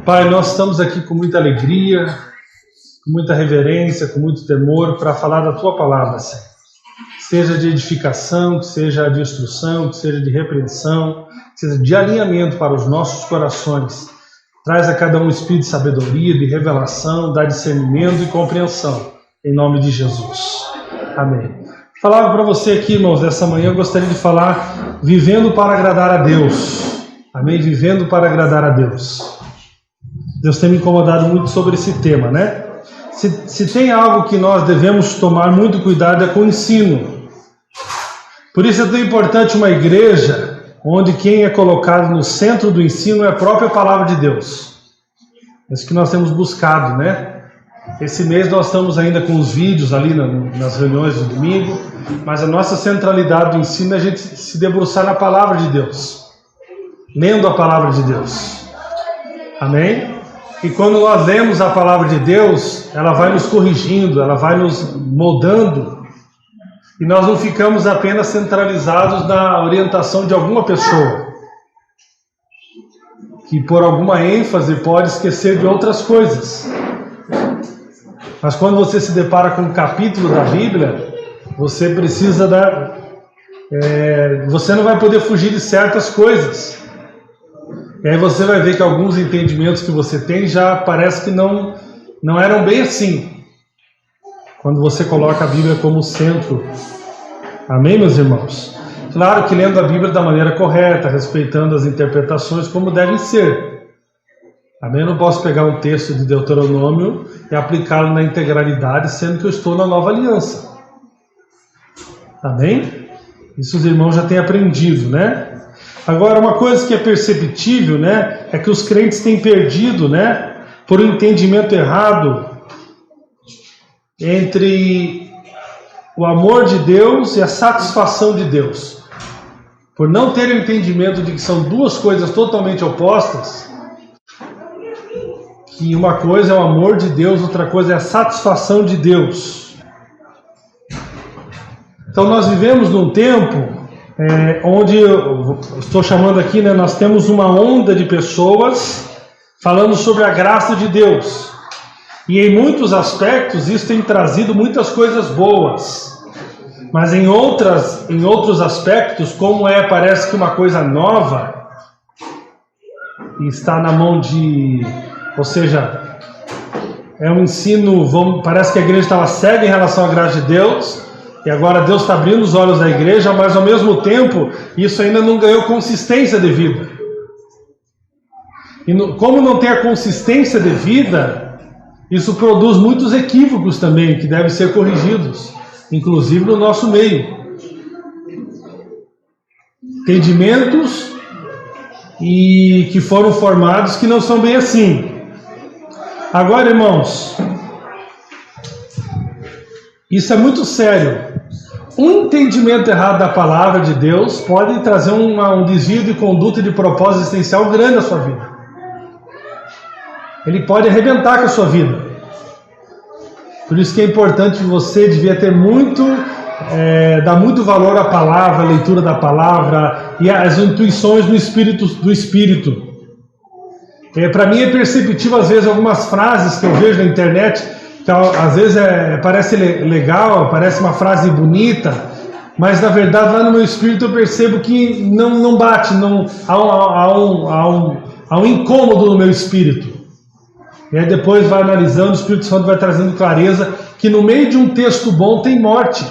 Pai, nós estamos aqui com muita alegria, com muita reverência, com muito temor para falar da Tua palavra, Senhor. Seja de edificação, que seja de instrução, que seja de repreensão, que seja de alinhamento para os nossos corações. Traz a cada um espírito de sabedoria, de revelação, dá discernimento e compreensão. Em nome de Jesus. Amém. Falava para você aqui, irmãos, dessa manhã eu gostaria de falar vivendo para agradar a Deus. Amém? Vivendo para agradar a Deus. Deus tem me incomodado muito sobre esse tema, né? Se tem algo que nós devemos tomar muito cuidado é com o ensino. Por isso é tão importante uma igreja onde quem é colocado no centro do ensino é a própria palavra de Deus. É isso que nós temos buscado, né? Esse mês nós estamos ainda com os vídeos ali nas reuniões do domingo, mas a nossa centralidade do ensino é a gente se debruçar na palavra de Deus, lendo a palavra de Deus. Amém? E quando nós lemos a palavra de Deus, ela vai nos corrigindo, ela vai nos moldando, e nós não ficamos apenas centralizados na orientação de alguma pessoa, que por alguma ênfase pode esquecer de outras coisas. Mas quando você se depara com um capítulo da Bíblia, você precisa você não vai poder fugir de certas coisas. E aí você vai ver que alguns entendimentos que você tem já parece que não eram bem assim, quando você coloca a Bíblia como centro. Amém, meus irmãos? Claro que lendo a Bíblia da maneira correta, respeitando as interpretações como devem ser. Amém? Eu não posso pegar um texto de Deuteronômio e aplicá-lo na integralidade, sendo que eu estou na nova aliança. Amém? Isso os irmãos já têm aprendido, né? Agora, uma coisa que é perceptível, né, é que os crentes têm perdido, né, por um entendimento errado entre o amor de Deus e a satisfação de Deus. Por não terem o entendimento de que são duas coisas totalmente opostas, que uma coisa é o amor de Deus, outra coisa é a satisfação de Deus. Então nós vivemos num tempo onde eu estou chamando aqui, né, nós temos uma onda de pessoas falando sobre a graça de Deus, e em muitos aspectos isso tem trazido muitas coisas boas, mas em outros aspectos, como parece que uma coisa nova e está na mão ou seja, é um ensino, parece que a igreja estava cega em relação à graça de Deus. E agora Deus está abrindo os olhos da igreja, mas ao mesmo tempo, isso ainda não ganhou consistência devida. E como não tem a consistência devida, isso produz muitos equívocos também, que devem ser corrigidos, inclusive no nosso meio. Entendimentos que foram formados que não são bem assim. Agora, irmãos, isso é muito sério. Um entendimento errado da palavra de Deus pode trazer um desvio de conduta e de propósito existencial grande à sua vida. Ele pode arrebentar com a sua vida. Por isso que é importante você devia ter dar muito valor à palavra, à leitura da palavra e às intuições do Espírito. Para mim é perceptível às vezes algumas frases que eu vejo na internet, que às vezes parece legal, parece uma frase bonita, mas na verdade lá no meu espírito eu percebo que não bate, há um incômodo no meu espírito. E aí depois vai analisando, o Espírito Santo vai trazendo clareza que no meio de um texto bom tem morte.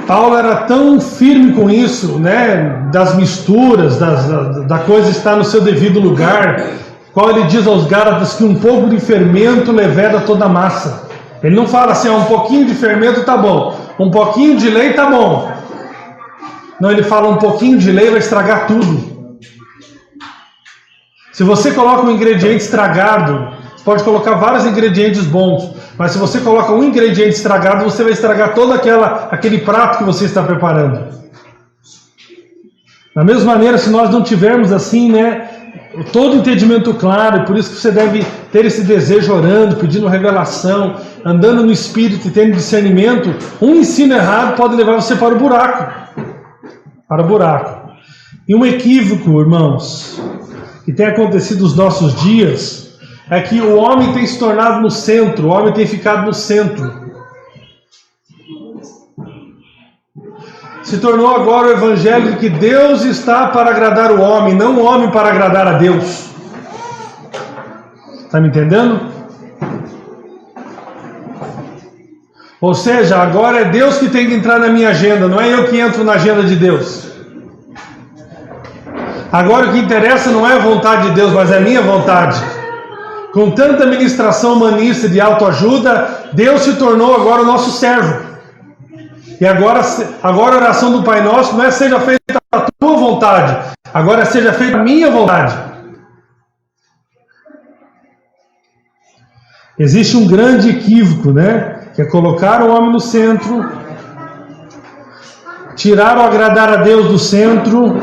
Paulo era tão firme com isso, né, das misturas, da coisa estar no seu devido lugar, qual ele diz aos Gálatas que um pouco de fermento leveda toda a massa. Ele não fala assim, um pouquinho de fermento tá bom, um pouquinho de lei tá bom. Não, ele fala um pouquinho de lei vai estragar tudo. Se você coloca um ingrediente estragado, você pode colocar vários ingredientes bons, mas se você coloca um ingrediente estragado, você vai estragar todo aquele prato que você está preparando. Da mesma maneira, se nós não tivermos assim, né, todo entendimento claro, e por isso que você deve ter esse desejo orando, pedindo revelação, andando no Espírito e tendo discernimento, um ensino errado pode levar você para o buraco. E um equívoco, irmãos, que tem acontecido nos nossos dias é que o homem tem se tornado no centro, o homem tem ficado no centro. Se tornou agora o evangelho de que Deus está para agradar o homem, não o homem para agradar a Deus. Está me entendendo? Ou seja, agora é Deus que tem que entrar na minha agenda, não é eu que entro na agenda de Deus. Agora o que interessa não é a vontade de Deus, mas é a minha vontade. Com tanta ministração humanista de autoajuda, Deus se tornou agora o nosso servo. E agora a oração do Pai Nosso não é seja feita a tua vontade, agora é seja feita a minha vontade. Existe um grande equívoco, né? Que é colocar o homem no centro, tirar o agradar a Deus do centro,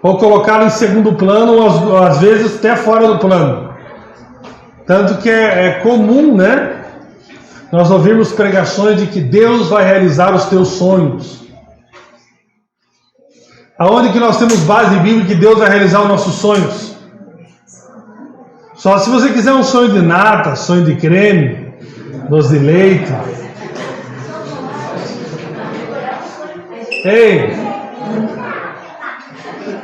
ou colocá-lo em segundo plano, ou às vezes até fora do plano. Tanto que é comum, né? Nós ouvimos pregações de que Deus vai realizar os teus sonhos. Aonde que nós temos base bíblica que Deus vai realizar os nossos sonhos? Só se você quiser um sonho de nata, sonho de creme, doce de leite. Ei!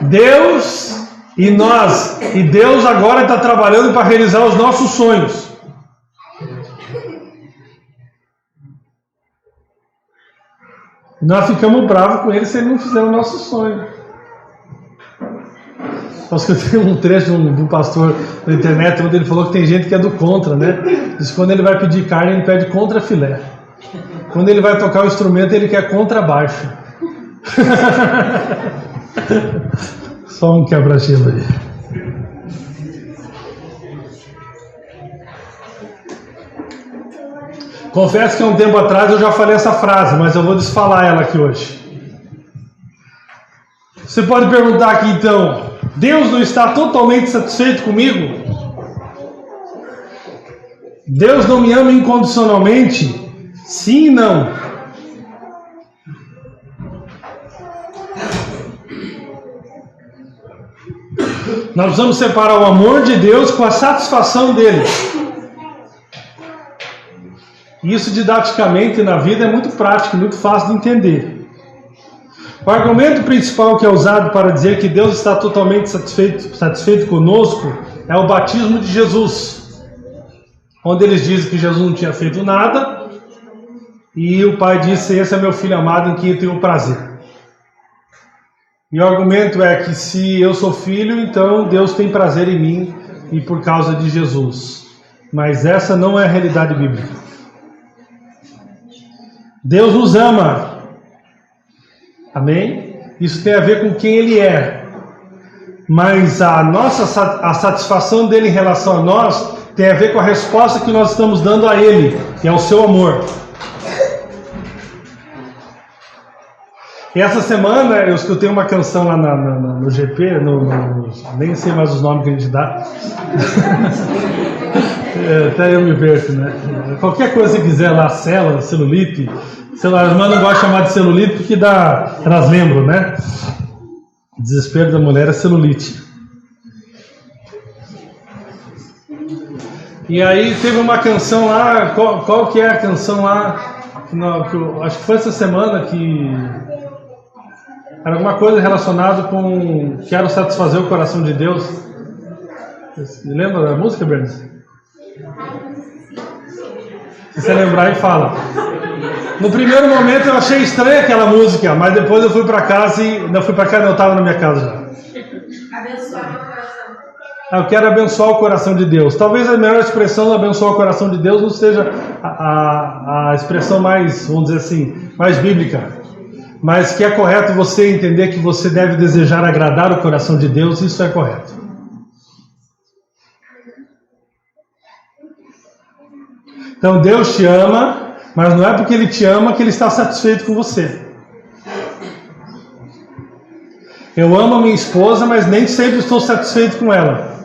Deus e nós, e Deus agora está trabalhando para realizar os nossos sonhos. Nós ficamos bravos com ele se ele não fizer o nosso sonho. Acho que eu tenho um trecho de um pastor na internet onde ele falou que tem gente que é do contra, né? Diz que quando ele vai pedir carne, ele pede contra filé. Quando ele vai tocar o instrumento, ele quer contrabaixo. Só um quebra-gelo aí. Confesso que há um tempo atrás eu já falei essa frase, mas eu vou desfalar ela aqui hoje. Você pode perguntar aqui então, Deus não está totalmente satisfeito comigo? Deus não me ama incondicionalmente? Sim e não. Nós precisamos separar o amor de Deus com a satisfação dele. Isso didaticamente na vida é muito prático, muito fácil de entender. O argumento principal que é usado para dizer que Deus está totalmente satisfeito conosco é o batismo de Jesus, onde eles dizem que Jesus não tinha feito nada e o Pai disse: esse é meu filho amado em quem eu tenho prazer. E o argumento é que se eu sou filho, então Deus tem prazer em mim e por causa de Jesus. Mas essa não é a realidade bíblica. Deus nos ama. Amém? Isso tem a ver com quem Ele é. Mas a satisfação dele em relação a nós tem a ver com a resposta que nós estamos dando a Ele, que é o seu amor. E essa semana eu escutei uma canção lá no GP, nem sei mais os nomes que a gente dá. Até eu me verto, né? Qualquer coisa que quiser lá, célula, celulite. Sei lá, as irmãs não gostam de chamar de celulite porque elas lembram, né? O desespero da mulher é celulite. E aí teve uma canção lá, qual que é a canção lá? Acho que foi essa semana que era alguma coisa relacionada com quero satisfazer o coração de Deus. Você lembra da música, Bernice? Se você lembrar, e fala. No primeiro momento eu achei estranha aquela música, mas depois eu fui para casa e... Não fui para casa, não, eu estava na minha casa já. Abençoar meu coração. Eu quero abençoar o coração de Deus. Talvez a melhor expressão de abençoar o coração de Deus não seja a expressão mais, vamos dizer assim, mais bíblica. Mas que é correto você entender que você deve desejar agradar o coração de Deus, isso é correto. Então Deus te ama, mas não é porque Ele te ama que Ele está satisfeito com você. Eu amo a minha esposa, mas nem sempre estou satisfeito com ela.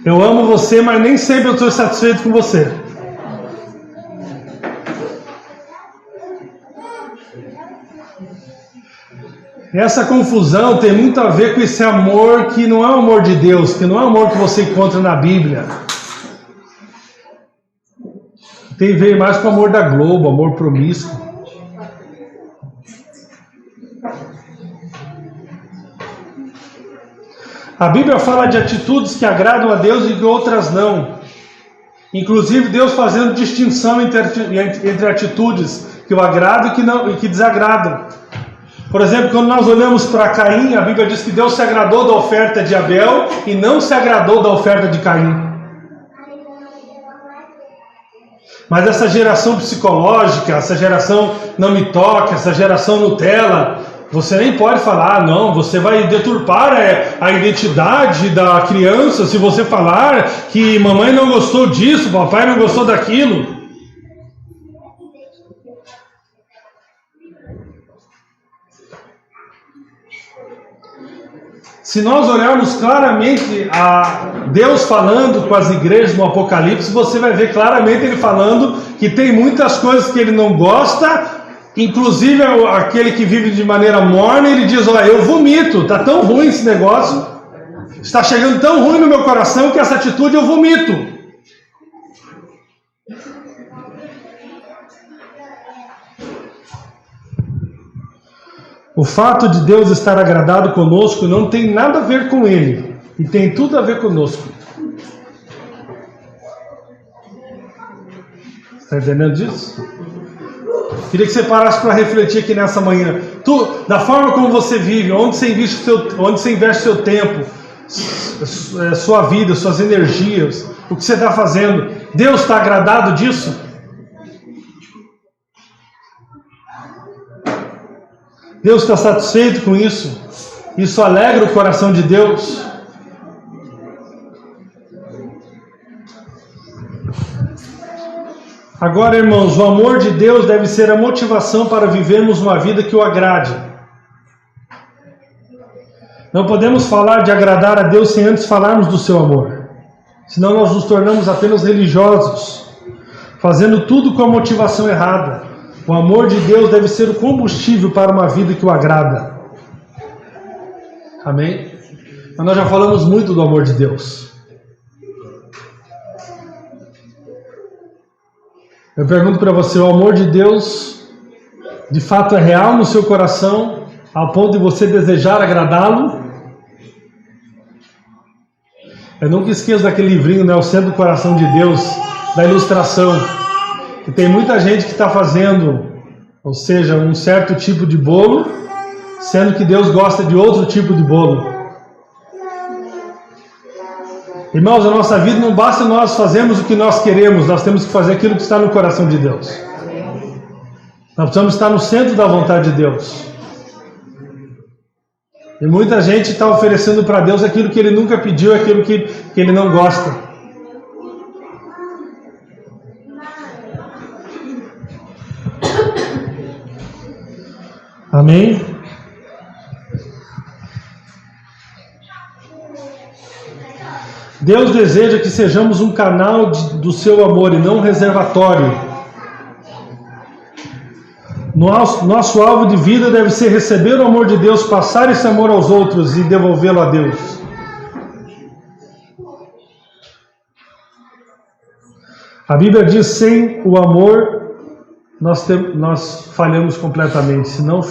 Eu amo você, mas nem sempre eu estou satisfeito com você. Essa confusão tem muito a ver com esse amor que não é o amor de Deus, que não é o amor que você encontra na Bíblia. Tem a ver mais com o amor da Globo, amor promíscuo. A Bíblia fala de atitudes que agradam a Deus e de outras não. Inclusive Deus fazendo distinção entre atitudes que o agradam e que desagradam. Por exemplo, quando nós olhamos para Caim, a Bíblia diz que Deus se agradou da oferta de Abel e não se agradou da oferta de Caim. Mas essa geração psicológica, essa geração não me toca, essa geração Nutella, você nem pode falar, não, você vai deturpar a identidade da criança se você falar que mamãe não gostou disso, papai não gostou daquilo. Se nós olharmos claramente a Deus falando com as igrejas no Apocalipse, você vai ver claramente ele falando que tem muitas coisas que ele não gosta, inclusive aquele que vive de maneira morna, ele diz, olha, eu vomito, está tão ruim esse negócio, está chegando tão ruim no meu coração que essa atitude eu vomito. O fato de Deus estar agradado conosco não tem nada a ver com Ele, e tem tudo a ver conosco. Está entendendo disso? Queria que você parasse para refletir aqui nessa manhã. Da forma como você vive, onde você investe seu tempo, sua vida, suas energias, o que você está fazendo, Deus está agradado disso? Deus está satisfeito com isso? Isso alegra o coração de Deus? Agora, irmãos, o amor de Deus deve ser a motivação para vivermos uma vida que o agrade. Não podemos falar de agradar a Deus sem antes falarmos do seu amor. Senão nós nos tornamos apenas religiosos, fazendo tudo com a motivação errada. O amor de Deus deve ser o combustível para uma vida que o agrada. Amém? Mas nós já falamos muito do amor de Deus. Eu pergunto para você, o amor de Deus de fato é real no seu coração, ao ponto de você desejar agradá-lo? Eu nunca esqueço daquele livrinho, né, O Centro do Coração de Deus, da ilustração. E tem muita gente que está fazendo, ou seja, um certo tipo de bolo, sendo que Deus gosta de outro tipo de bolo. Irmãos, a nossa vida não basta nós fazermos o que nós queremos, nós temos que fazer aquilo que está no coração de Deus. Nós precisamos estar no centro da vontade de Deus. E muita gente está oferecendo para Deus aquilo que Ele nunca pediu, aquilo que Ele não gosta. Amém? Deus deseja que sejamos um canal do seu amor e não um reservatório. Nosso alvo de vida deve ser receber o amor de Deus, passar esse amor aos outros e devolvê-lo a Deus. A Bíblia diz, sem o amor nós falhamos completamente. Se não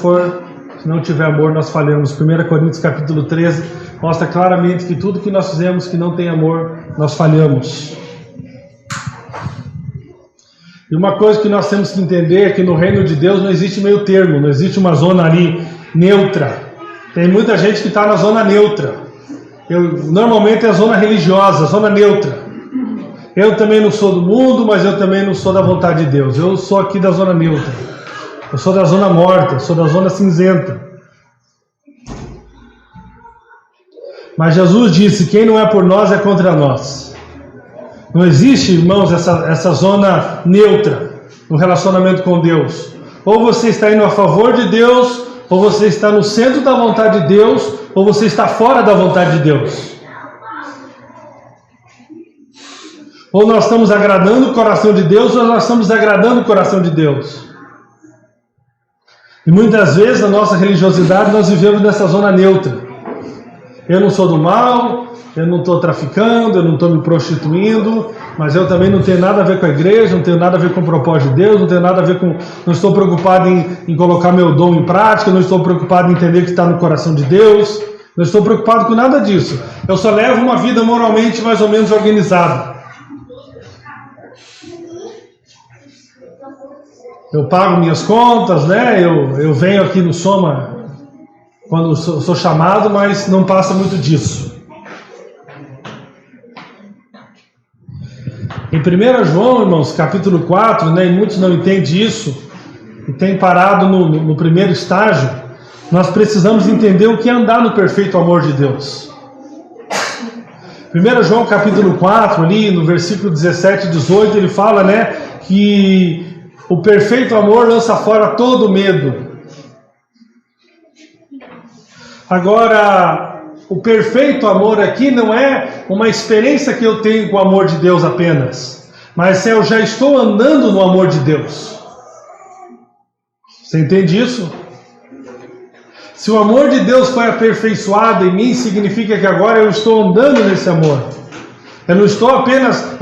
tiver amor, nós falhamos. 1 Coríntios capítulo 13 mostra claramente que tudo que nós fizemos que não tem amor, nós falhamos. E uma coisa que nós temos que entender é que no reino de Deus não existe meio termo, não existe uma zona ali neutra. Tem muita gente que está na zona neutra. Normalmente é a zona religiosa, a zona neutra. Eu também não sou do mundo, mas eu também não sou da vontade de Deus. Eu sou aqui da zona neutra. Eu sou da zona morta, eu sou da zona cinzenta. Mas Jesus disse, quem não é por nós é contra nós. Não existe, irmãos, essa zona neutra no relacionamento com Deus. Ou você está indo a favor de Deus, ou você está no centro da vontade de Deus, ou você está fora da vontade de Deus. Ou nós estamos agradando o coração de Deus, ou nós estamos agradando o coração de Deus. E muitas vezes na nossa religiosidade nós vivemos nessa zona neutra. Eu não sou do mal, eu não estou traficando, eu não estou me prostituindo, mas eu também não tenho nada a ver com a igreja, não tenho nada a ver com o propósito de Deus, não tenho nada a ver com... Não estou preocupado em colocar meu dom em prática, não estou preocupado em entender o que está no coração de Deus, não estou preocupado com nada disso. Eu só levo uma vida moralmente mais ou menos organizada. Eu pago minhas contas, né? Eu venho aqui no Soma quando sou chamado, mas não passa muito disso. Em 1 João, irmãos, capítulo 4, né, e muitos não entendem isso, e tem parado no primeiro estágio, nós precisamos entender o que é andar no perfeito amor de Deus. 1 João capítulo 4, ali no versículo 17 e 18, ele fala, né, que o perfeito amor lança fora todo medo. Agora, o perfeito amor aqui não é uma experiência que eu tenho com o amor de Deus apenas, mas eu já estou andando no amor de Deus. Você entende isso? Se o amor de Deus foi aperfeiçoado em mim, significa que agora eu estou andando nesse amor. Eu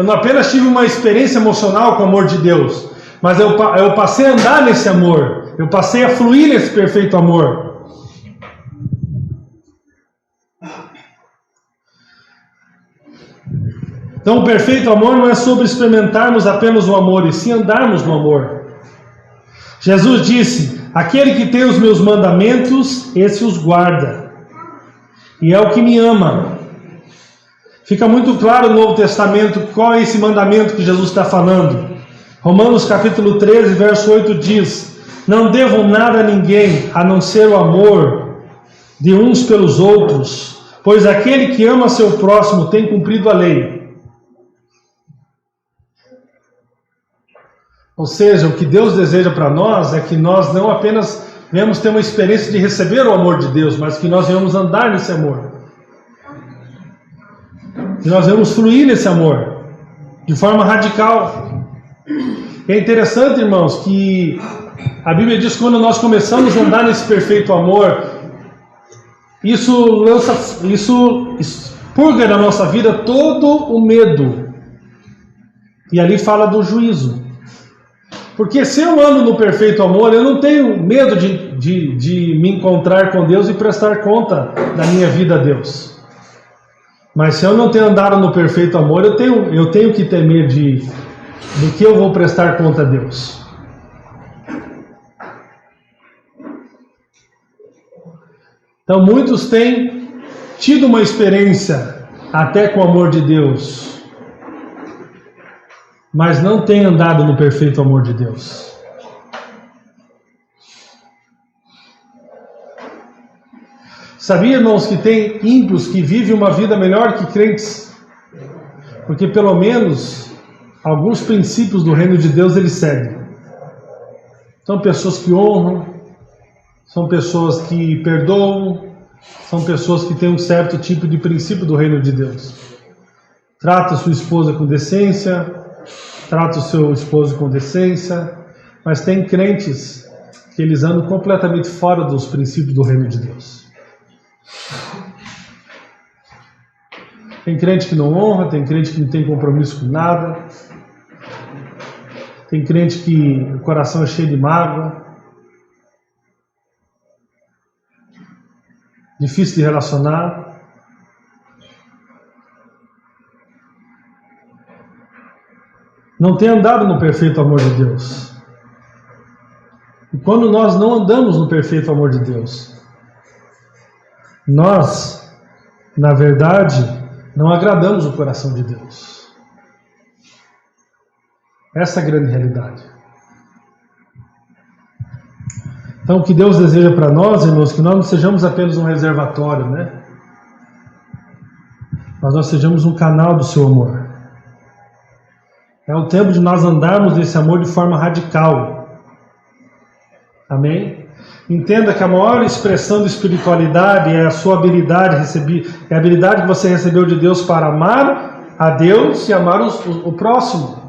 não apenas tive uma experiência emocional com o amor de Deus, mas eu passei a andar nesse amor, eu passei a fluir nesse perfeito amor. Então o perfeito amor não é sobre experimentarmos apenas o amor, e sim andarmos no amor. Jesus disse: aquele que tem os meus mandamentos, esse os guarda, e é o que me ama. Fica muito claro no Novo Testamento qual é esse mandamento que Jesus está falando. Romanos capítulo 13, verso 8 diz: não devam nada a ninguém, a não ser o amor de uns pelos outros, pois aquele que ama seu próximo tem cumprido a lei. Ou seja, o que Deus deseja para nós é que nós não apenas venhamos ter uma experiência de receber o amor de Deus, mas que nós venhamos andar nesse amor. Que nós venhamos fluir nesse amor, de forma radical. É interessante, irmãos, que a Bíblia diz que quando nós começamos a andar nesse perfeito amor, isso expurga da nossa vida todo o medo. E ali fala do juízo. Porque se eu ando no perfeito amor, eu não tenho medo de me encontrar com Deus e prestar conta da minha vida a Deus. Mas se eu não tenho andado no perfeito amor, eu tenho que temer do que eu vou prestar conta a Deus. Então muitos têm tido uma experiência até com o amor de Deus, mas não têm andado no perfeito amor de Deus. Sabia, irmãos, que tem ímpios que vivem uma vida melhor que crentes? Porque pelo menos alguns princípios do reino de Deus eles seguem. São pessoas que honram, são pessoas que perdoam, são pessoas que têm um certo tipo de princípio do reino de Deus. Trata sua esposa com decência, trata o seu esposo com decência, mas tem crentes que eles andam completamente fora dos princípios do reino de Deus. Tem crente que não honra, tem crente que não tem compromisso com nada, tem crente que o coração é cheio de mágoa, difícil de relacionar. Não tem andado no perfeito amor de Deus. E quando nós não andamos no perfeito amor de Deus, nós, na verdade, não agradamos o coração de Deus. Essa é a grande realidade. Então, o que Deus deseja para nós, irmãos, que nós não sejamos apenas um reservatório, né? Mas nós sejamos um canal do seu amor. É o tempo de nós andarmos nesse amor de forma radical. Amém? Entenda que a maior expressão de espiritualidade é a sua habilidade é a habilidade que você recebeu de Deus para amar a Deus e amar o próximo.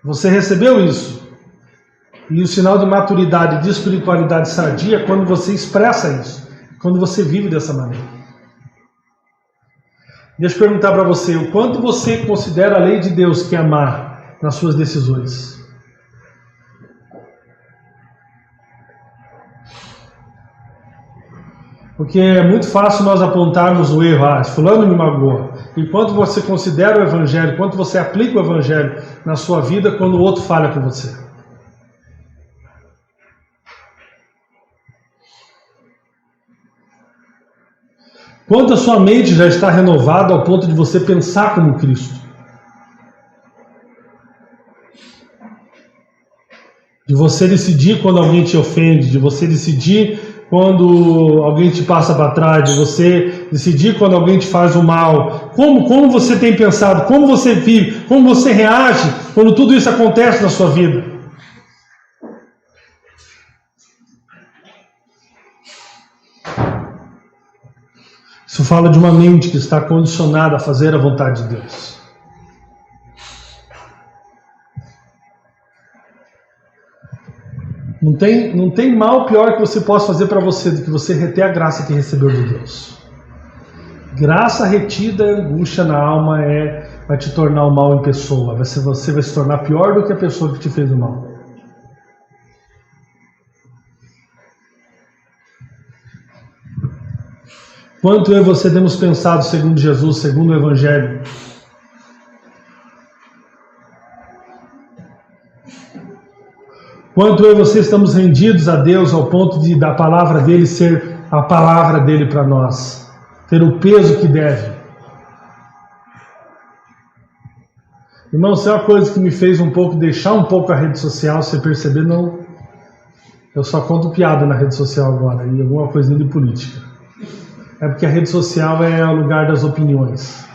Você recebeu isso. E o sinal de maturidade, de espiritualidade sadia é quando você expressa isso, quando você vive dessa maneira. Deixa eu perguntar para você, o quanto você considera a lei de Deus que é amar nas suas decisões? Porque é muito fácil nós apontarmos o erro, fulano me magoou. Enquanto você considera o Evangelho, quanto você aplica o Evangelho na sua vida quando o outro falha com você. Quanto a sua mente já está renovada ao ponto de você pensar como Cristo. De você decidir quando alguém te ofende, de você decidir quando alguém te passa para trás, de você decidir quando alguém te faz o mal. Como você tem pensado, como você vive, como você reage quando tudo isso acontece na sua vida. Isso fala de uma mente que está condicionada a fazer a vontade de Deus. Não tem mal pior que você possa fazer para você do que você reter a graça que recebeu de Deus. Graça retida, angústia na alma vai te tornar o mal em pessoa. Você vai se tornar pior do que a pessoa que te fez o mal. Quanto eu e você temos pensado segundo Jesus, segundo o Evangelho? Quanto eu e você estamos rendidos a Deus ao ponto de da palavra dele ser a palavra dele para nós, ter o peso que deve. Irmão, isso é uma coisa que me fez deixar um pouco a rede social, você perceber, não. Eu só conto piada na rede social agora, e alguma coisinha de política. É porque a rede social é o lugar das opiniões.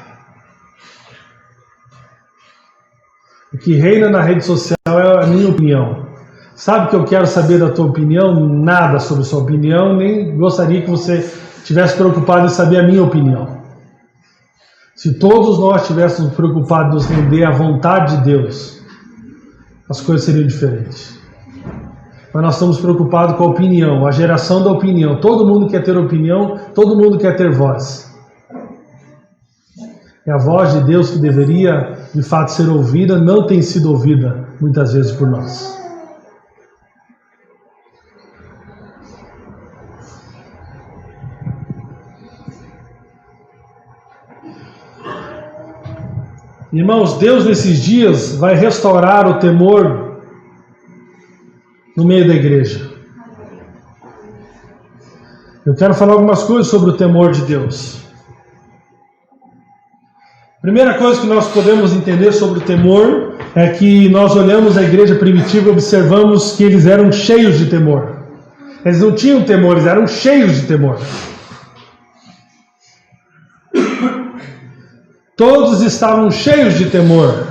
O que reina na rede social é a minha opinião. Sabe que eu quero saber da tua opinião? Nada sobre sua opinião, nem gostaria que você estivesse preocupado em saber a minha opinião. Se todos nós estivéssemos preocupados em render à vontade de Deus, as coisas seriam diferentes. Mas nós estamos preocupados com a opinião, a geração da opinião. Todo mundo quer ter opinião, todo mundo quer ter voz. E a voz de Deus que deveria, de fato, ser ouvida, não tem sido ouvida, muitas vezes, por nós. Irmãos, Deus nesses dias vai restaurar o temor no meio da igreja. Eu quero falar algumas coisas sobre o temor de Deus. Primeira coisa que nós podemos entender sobre o temor é que nós olhamos a igreja primitiva e observamos que eles eram cheios de temor. Eles não tinham temor, eles eram cheios de temor. Todos estavam cheios de temor.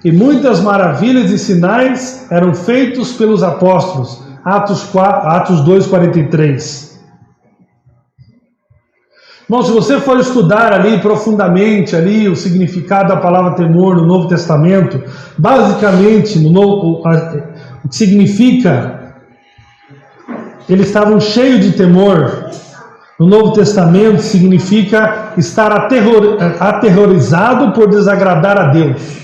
E muitas maravilhas e sinais eram feitos pelos apóstolos. Atos 2:43. Bom, se você for estudar ali profundamente o significado da palavra temor no Novo Testamento, basicamente o que significa, eles estavam cheios de temor. No Novo Testamento significa estar aterrorizado por desagradar a Deus.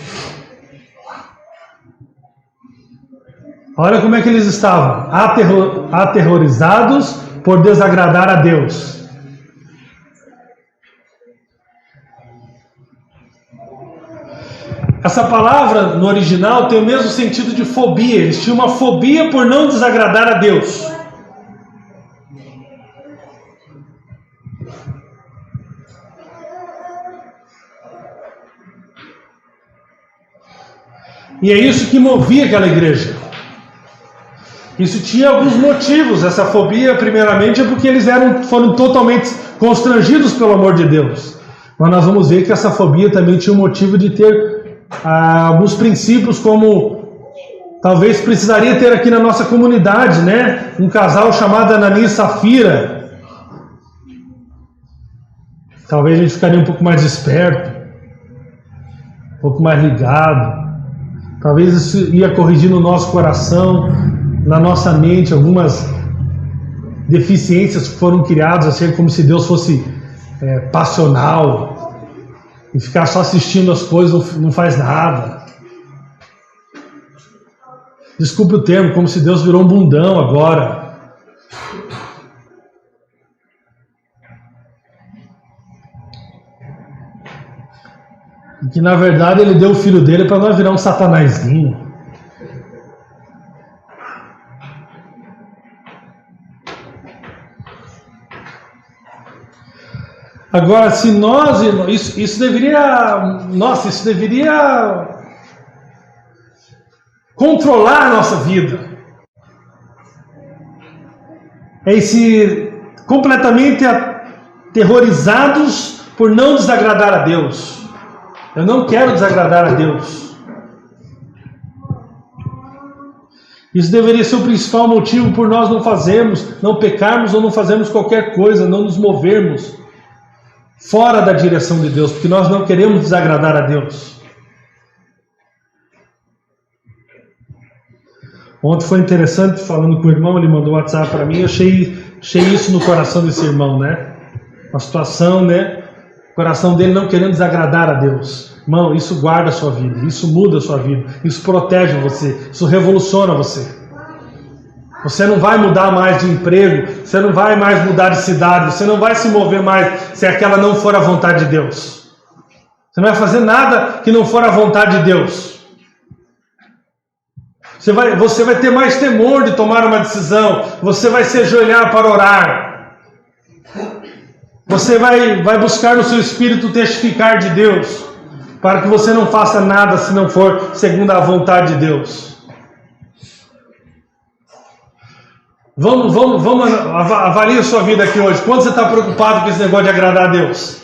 Olha como é que eles estavam, aterrorizados por desagradar a Deus. Essa palavra no original tem o mesmo sentido de fobia. Eles tinham uma fobia por não desagradar a Deus. E é isso que movia aquela igreja. Isso tinha alguns motivos. Essa fobia, primeiramente, é porque eles foram totalmente constrangidos pelo amor de Deus. Mas nós vamos ver que essa fobia também tinha o motivo de ter alguns princípios, como talvez precisaria ter aqui na nossa comunidade, né? Um casal chamado Ananias e Safira. Talvez a gente ficaria um pouco mais esperto, um pouco mais ligado. Talvez isso ia corrigir no nosso coração na nossa mente algumas deficiências que foram criadas, assim, como se Deus fosse passional e ficar só assistindo as coisas não faz nada. Desculpe o termo, como se Deus virou um bundão agora. E que na verdade Ele deu o Filho dele para nós virar um satanazinho. Agora, se nós, isso deveria controlar a nossa vida. É se completamente aterrorizados por não desagradar a Deus. Eu não quero desagradar a Deus. Isso deveria ser o principal motivo por nós não fazermos, não pecarmos ou não fazermos qualquer coisa, não nos movermos fora da direção de Deus, porque nós não queremos desagradar a Deus. Ontem foi interessante, falando com o irmão, ele mandou um WhatsApp para mim, eu achei isso no coração desse irmão, né? Uma situação, né? O coração dele não querendo desagradar a Deus. Irmão, isso guarda a sua vida, isso muda a sua vida, isso protege você, isso revoluciona você. Você não vai mudar mais de emprego, você não vai mais mudar de cidade, você não vai se mover mais se aquela não for a vontade de Deus. Você não vai fazer nada que não for a vontade de Deus. Você vai ter mais temor de tomar uma decisão, você vai se ajoelhar para orar. Você vai buscar no seu espírito testificar de Deus, para que você não faça nada se não for segundo a vontade de Deus. Vamos avaliar a sua vida aqui hoje. Quanto você está preocupado com esse negócio de agradar a Deus?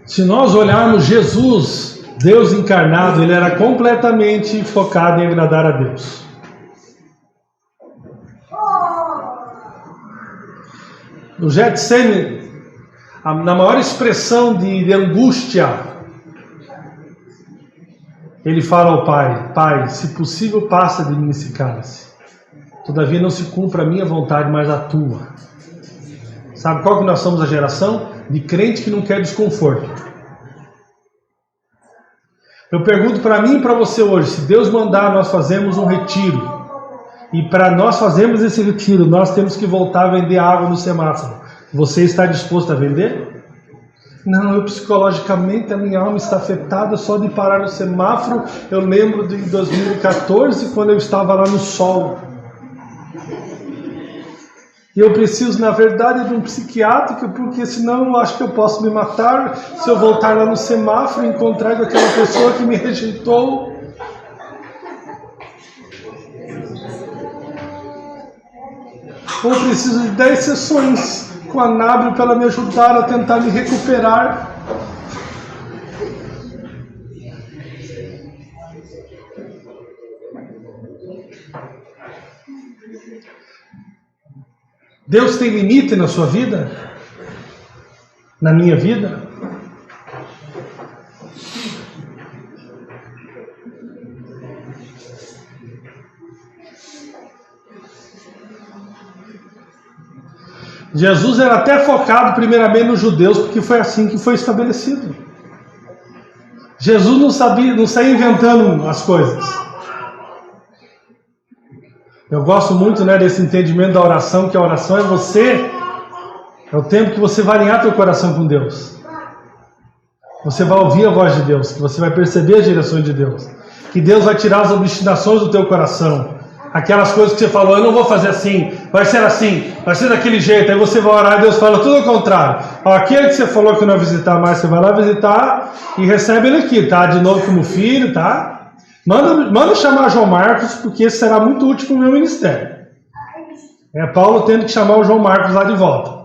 Se nós olharmos Jesus, Deus encarnado, ele era completamente focado em agradar a Deus. No Getsemane, na maior expressão de angústia, ele fala ao Pai: Pai, se possível, passa de mim esse cálice. Todavia não se cumpra a minha vontade, mas a tua. Sabe qual que nós somos a geração? De crente que não quer desconforto. Eu pergunto para mim e para você hoje, se Deus mandar nós fazermos um retiro, e para nós fazermos esse retiro, nós temos que voltar a vender água no semáforo. Você está disposto a vender? Não, eu psicologicamente, a minha alma está afetada só de parar no semáforo. Eu lembro de 2014, quando eu estava lá no sol. E eu preciso, na verdade, de um psiquiátrico, porque senão eu acho que eu posso me matar se eu voltar lá no semáforo e encontrar com aquela pessoa que me rejeitou. Ou eu preciso de 10 sessões com a Nábio para ela me ajudar a tentar me recuperar. Deus tem limite na sua vida? Na minha vida? Jesus era até focado primeiramente nos judeus, porque foi assim que foi estabelecido. Jesus não saía inventando as coisas. Eu gosto muito, desse entendimento da oração, que a oração é o tempo que você vai alinhar teu coração com Deus. Você vai ouvir a voz de Deus, que você vai perceber as direções de Deus, que Deus vai tirar as obstinações do teu coração. Aquelas coisas que você falou, eu não vou fazer assim, vai ser daquele jeito. Aí você vai orar e Deus fala tudo ao contrário. Aquele que você falou que não ia visitar mais, você vai lá visitar e recebe ele aqui, tá? De novo como filho, tá? Manda chamar João Marcos, porque esse será muito útil para o meu ministério. É Paulo tendo que chamar o João Marcos lá de volta.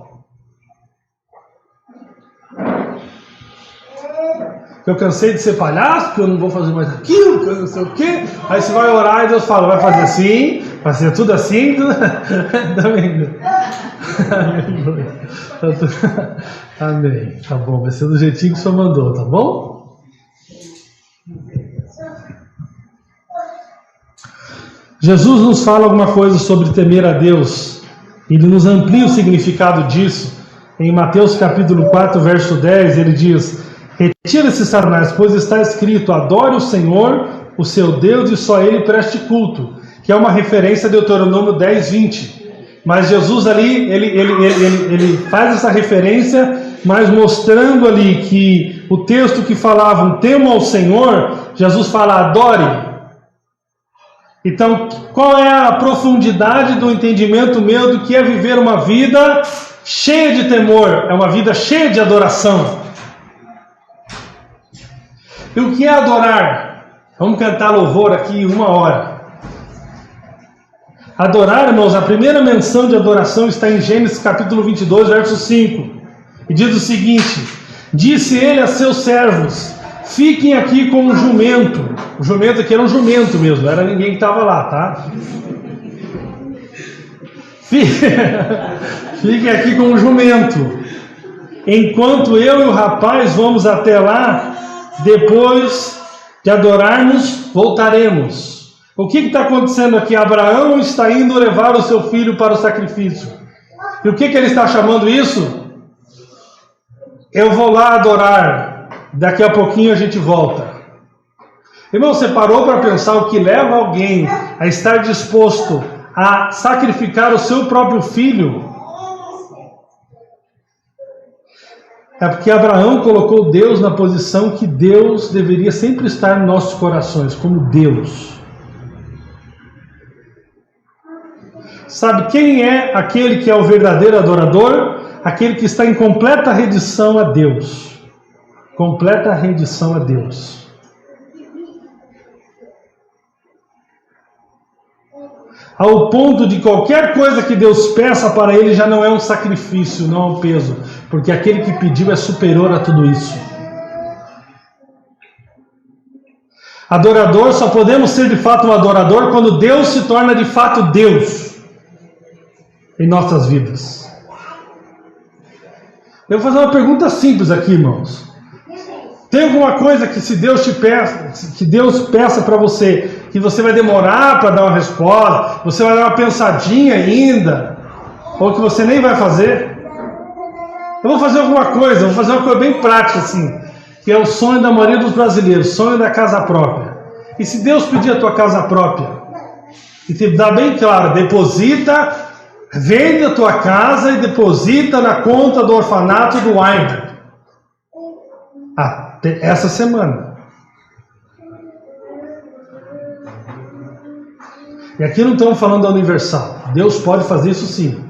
Eu cansei de ser palhaço, porque eu não vou fazer mais aquilo, que eu não sei o quê. Aí você vai orar e Deus fala, vai fazer assim, vai ser tudo assim, tudo... Amém. Tá bom, vai ser do jeitinho que o senhor mandou, tá bom? Jesus nos fala alguma coisa sobre temer a Deus. Ele nos amplia o significado disso. Em Mateus capítulo 4, verso 10, ele diz: retira-se, Satanás, pois está escrito: adore o Senhor, o seu Deus, e só a Ele preste culto. Que é uma referência a Deuteronômio 10, 20. Mas Jesus ali, ele faz essa referência, mas mostrando ali que o texto que falava temo ao Senhor, Jesus fala adore. Então, qual é a profundidade do entendimento meu do que é viver uma vida cheia de temor? É uma vida cheia de adoração. E o que é adorar? Vamos cantar louvor aqui 1 hora. Adorar, irmãos, a primeira menção de adoração está em Gênesis capítulo 22, verso 5. E diz o seguinte: disse ele a seus servos: fiquem aqui com um jumento. O jumento aqui era um jumento mesmo, não era ninguém que estava lá, tá? Fiquem aqui com um jumento, enquanto eu e o rapaz vamos até lá. Depois de adorarmos, voltaremos. O que está acontecendo aqui? Abraão está indo levar o seu filho para o sacrifício. E o que ele está chamando isso? Eu vou lá adorar, daqui a pouquinho a gente volta. Irmão, você parou para pensar o que leva alguém a estar disposto a sacrificar o seu próprio filho? É porque Abraão colocou Deus na posição que Deus deveria sempre estar em nossos corações, como Deus. Sabe quem é aquele que é o verdadeiro adorador? Aquele que está em completa rendição a Deus. Completa rendição a Deus. Ao ponto de qualquer coisa que Deus peça para ele já não é um sacrifício, não é um peso. Porque aquele que pediu é superior a tudo isso. Adorador, só podemos ser de fato um adorador quando Deus se torna de fato Deus em nossas vidas. Eu vou fazer uma pergunta simples aqui, irmãos. Tem alguma coisa que se Deus te peça, que Deus peça para você, que você vai demorar para dar uma resposta, você vai dar uma pensadinha ainda, ou que você nem vai fazer? Eu vou fazer alguma coisa, vou fazer uma coisa bem prática assim, que é o sonho da maioria dos brasileiros, sonho da casa própria. E se Deus pedir a tua casa própria, e te dá bem claro, deposita, vende a tua casa e deposita na conta do orfanato do Weinberg. Essa semana. E aqui não estamos falando da Universal. Deus pode fazer isso sim.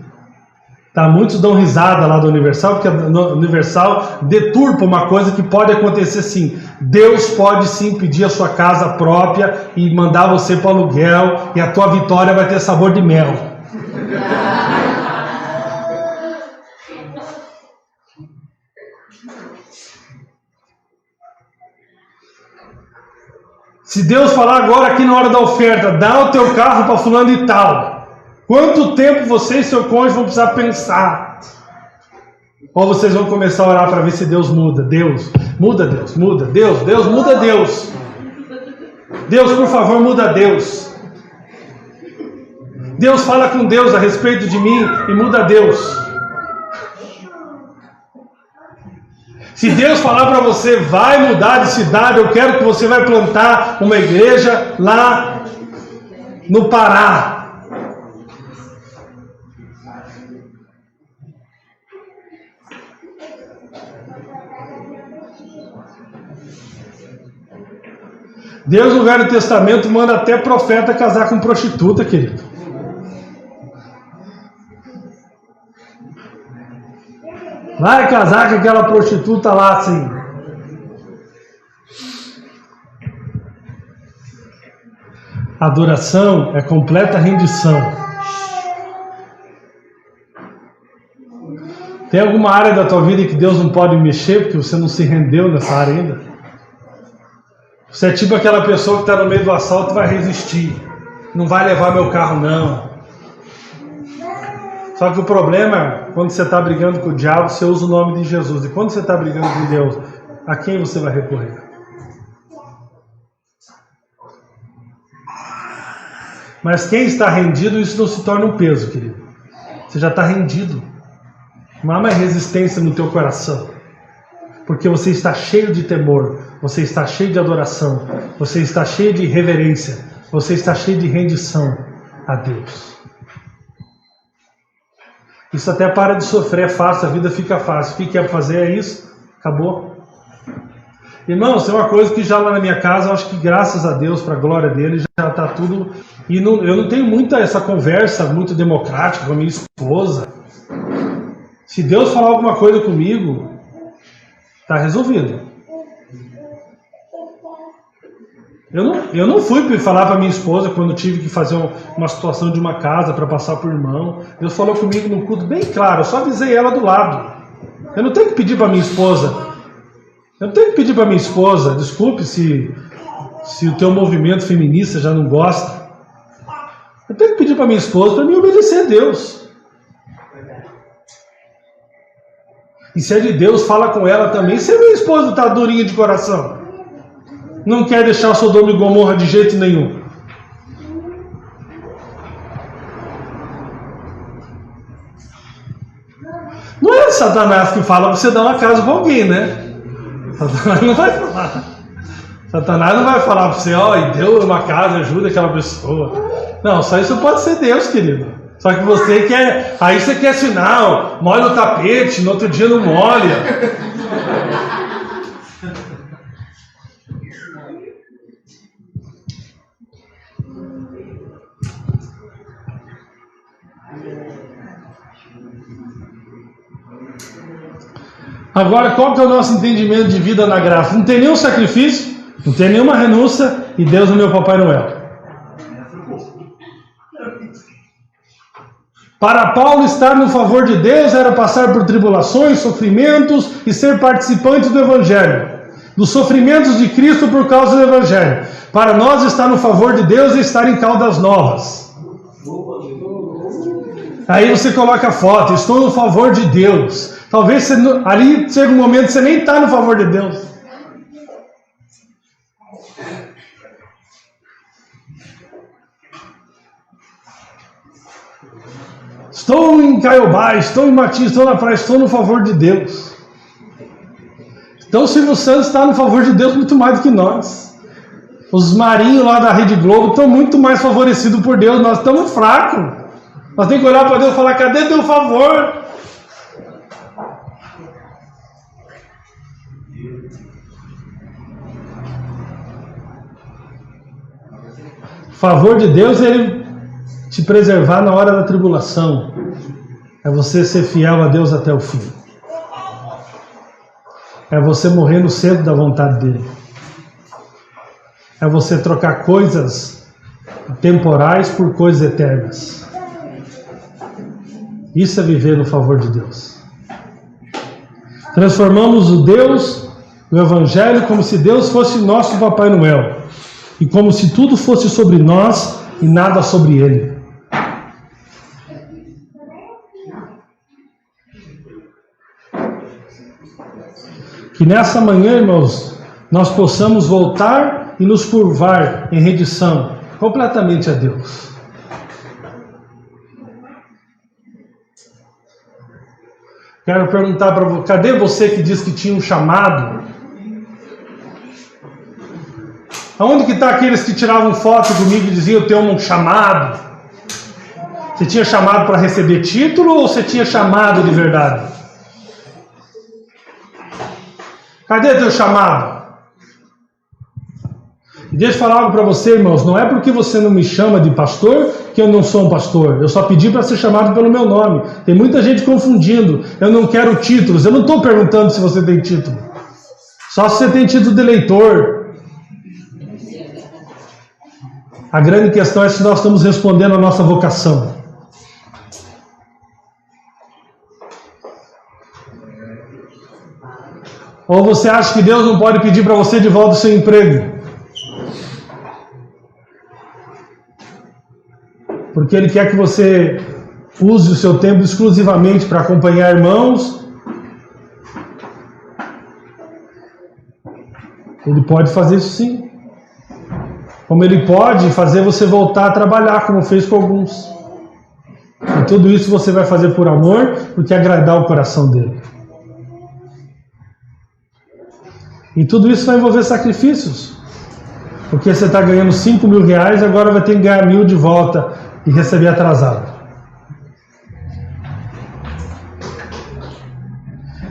Tá, muitos dão risada lá do Universal, porque a Universal deturpa uma coisa que pode acontecer sim. Deus pode sim pedir a sua casa própria e mandar você para o aluguel, e a tua vitória vai ter sabor de mel. Se Deus falar agora aqui na hora da oferta, dá o teu carro para fulano e tal, quanto tempo você e seu cônjuge vão precisar pensar? Ou vocês vão começar a orar para ver se Deus muda? Deus, muda Deus, muda Deus, Deus, muda Deus. Deus, por favor, muda Deus. Deus, fala com Deus a respeito de mim e muda Deus. Se Deus falar para você, vai mudar de cidade, eu quero que você vai plantar uma igreja lá no Pará. Deus no Velho Testamento manda até profeta casar com prostituta, querido. Vai casar com aquela prostituta lá, assim. Adoração é completa rendição. Tem alguma área da tua vida que Deus não pode mexer, porque você não se rendeu nessa área ainda? Você é tipo aquela pessoa que está no meio do assalto e vai resistir. Não vai levar meu carro, não. Só que o problema é, quando você está brigando com o diabo, você usa o nome de Jesus. E quando você está brigando com Deus, a quem você vai recorrer? Mas quem está rendido, isso não se torna um peso, querido. Você já está rendido. Não há mais resistência no teu coração. Porque você está cheio de temor, você está cheio de adoração, você está cheio de reverência, você está cheio de rendição a Deus. Isso até para de sofrer, é fácil, a vida fica fácil. O que quer fazer é isso, acabou. Irmãos, tem uma coisa que já lá na minha casa, eu acho que graças a Deus, para a glória dele, já está tudo... E eu não tenho muita essa conversa muito democrática com a minha esposa. Se Deus falar alguma coisa comigo, está resolvido. Eu não fui falar para minha esposa quando tive que fazer uma situação de uma casa para passar por irmão. Deus falou comigo no culto bem claro, eu só avisei ela do lado. Eu não tenho que pedir para minha esposa. Eu não tenho que pedir para minha esposa, desculpe se o teu movimento feminista já não gosta. Eu tenho que pedir para minha esposa para me obedecer a Deus. E se é de Deus, fala com ela também. Se a minha esposa está durinha de coração, não quer deixar Sodoma e Gomorra de jeito nenhum. Não é Satanás que fala para você dar uma casa para alguém, né? Satanás não vai falar. Satanás não vai falar para você, e deu uma casa, ajuda aquela pessoa. Não, só isso pode ser Deus, querido. Só que você quer, aí você quer sinal, molha o tapete, no outro dia não molha. Agora, qual que é o nosso entendimento de vida na graça? Não tem nenhum sacrifício, não tem nenhuma renúncia, e Deus é meu Papai Noel. Para Paulo, estar no favor de Deus era passar por tribulações, sofrimentos e ser participante do Evangelho, dos sofrimentos de Cristo por causa do Evangelho. Para nós, estar no favor de Deus é estar em Caldas Novas. Aí você coloca a foto, estou no favor de Deus. Talvez você, ali chega um momento que você nem está no favor de Deus. Estou em Caiobá, estou em Matias, estou na praia, estou no favor de Deus. Então o Silvio Santos está no favor de Deus muito mais do que nós. Os marinhos lá da Rede Globo estão muito mais favorecidos por Deus, nós estamos fracos. Nós temos que olhar para Deus e falar, cadê teu favor? O favor de Deus é Ele te preservar na hora da tribulação. É você ser fiel a Deus até o fim. É você morrer no centro da vontade dEle. É você trocar coisas temporais por coisas eternas. Isso é viver no favor de Deus. Transformamos o Deus, o Evangelho, como se Deus fosse nosso Papai Noel. E como se tudo fosse sobre nós e nada sobre Ele. Que nessa manhã, irmãos, nós possamos voltar e nos curvar em rendição completamente a Deus. Quero perguntar para você, cadê você que diz que tinha um chamado? Aonde que está aqueles que tiravam foto comigo e diziam eu tenho um chamado? Você tinha chamado para receber título ou você tinha chamado de verdade? Cadê teu chamado? E deixa eu falar algo para você, irmãos. Não é porque você não me chama de pastor que eu não sou um pastor. Eu só pedi para ser chamado pelo meu nome. Tem muita gente confundindo. Eu não quero títulos. Eu não estou perguntando se você tem título. Só se você tem título de eleitor. A grande questão é se nós estamos respondendo à nossa vocação. Ou você acha que Deus não pode pedir para você de volta o seu emprego? Porque Ele quer que você use o seu tempo exclusivamente para acompanhar irmãos, ele pode fazer isso sim. Como ele pode fazer você voltar a trabalhar, como fez com alguns. E tudo isso você vai fazer por amor, porque agradar o coração dele. E tudo isso vai envolver sacrifícios. Porque você está ganhando 5 mil reais, agora vai ter que ganhar 1.000 de volta e receber atrasado.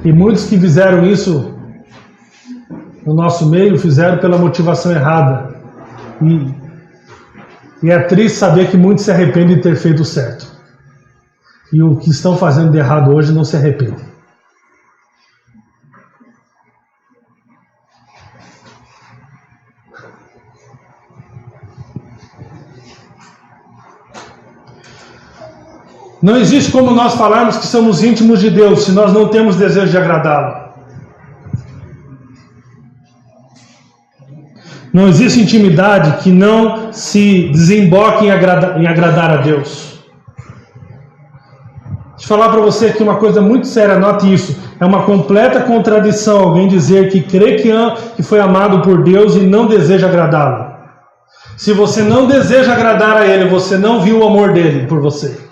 E muitos que fizeram isso no nosso meio, fizeram pela motivação errada. E é triste saber que muitos se arrependem de ter feito o certo. E o que estão fazendo de errado hoje não se arrependem. Não existe como nós falarmos que somos íntimos de Deus se nós não temos desejo de agradá-lo. Não existe intimidade que não se desemboque em agradar a Deus. Deixa eu falar para você aqui uma coisa muito séria, anote isso. É uma completa contradição alguém dizer que crê que foi amado por Deus e não deseja agradá-lo. Se você não deseja agradar a Ele, você não viu o amor dele por você.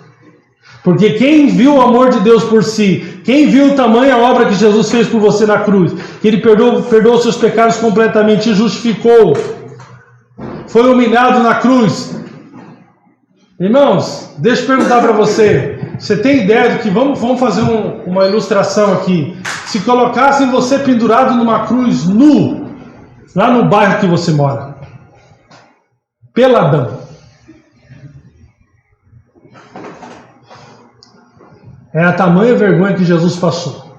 Porque quem viu o amor de Deus por si, quem viu o tamanho a obra que Jesus fez por você na cruz, que Ele perdoou seus pecados completamente e justificou, foi humilhado na cruz. Irmãos, deixa eu perguntar para você, você tem ideia do que, vamos fazer uma ilustração aqui, se colocassem você pendurado numa cruz nu, lá no bairro que você mora, peladão, é a tamanha vergonha que Jesus passou.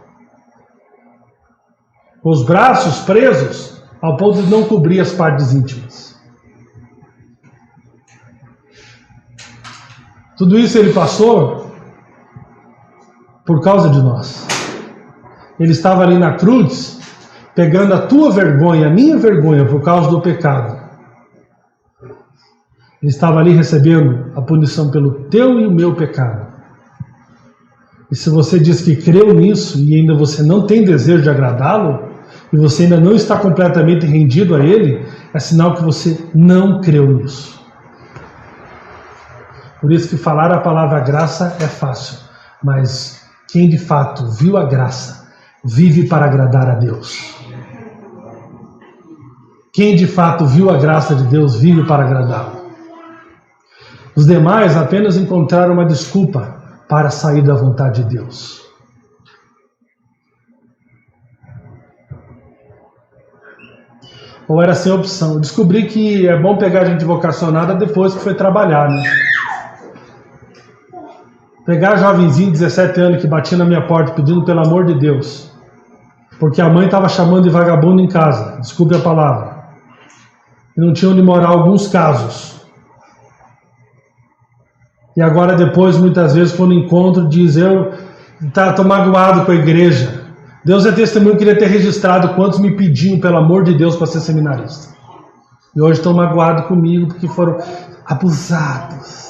Os braços presos ao ponto de não cobrir as partes íntimas. Tudo isso ele passou por causa de nós. Ele estava ali na cruz, pegando a tua vergonha, a minha vergonha, por causa do pecado. Ele estava ali recebendo a punição pelo teu e o meu pecado. E se você diz que creu nisso e ainda você não tem desejo de agradá-lo, e você ainda não está completamente rendido a Ele, é sinal que você não creu nisso. Por isso que falar a palavra graça é fácil, mas quem de fato viu a graça, vive para agradar a Deus. Quem de fato viu a graça de Deus, vive para agradá-lo. Os demais apenas encontraram uma desculpa para sair da vontade de Deus. Ou era sem opção. Eu descobri que é bom pegar gente vocacionada depois que foi trabalhar, né? Pegar jovenzinho de 17 anos que batia na minha porta pedindo pelo amor de Deus, porque a mãe estava chamando de vagabundo em casa, desculpe a palavra, e não tinha onde morar alguns casos. E agora depois, muitas vezes, quando encontro, diz, estou magoado com a igreja. Deus é testemunho, queria ter registrado quantos me pediam, pelo amor de Deus, para ser seminarista. E hoje estão magoados comigo porque foram abusados.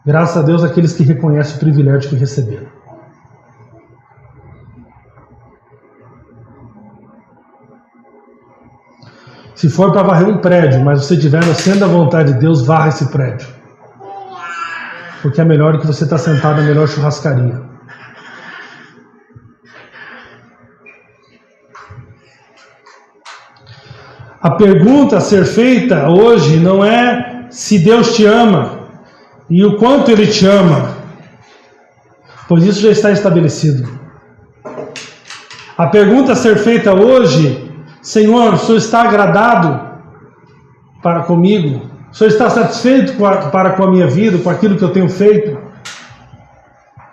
Graças a Deus, aqueles que reconhecem o privilégio que receberam. Se for para varrer um prédio, mas você estiver sendo a vontade de Deus, varra esse prédio. Porque é melhor do que você estar sentado na melhor churrascaria. A pergunta a ser feita hoje não é se Deus te ama e o quanto Ele te ama, pois isso já está estabelecido. A pergunta a ser feita hoje, Senhor, o Senhor está agradado para comigo? O Senhor está satisfeito para com a minha vida, com aquilo que eu tenho feito?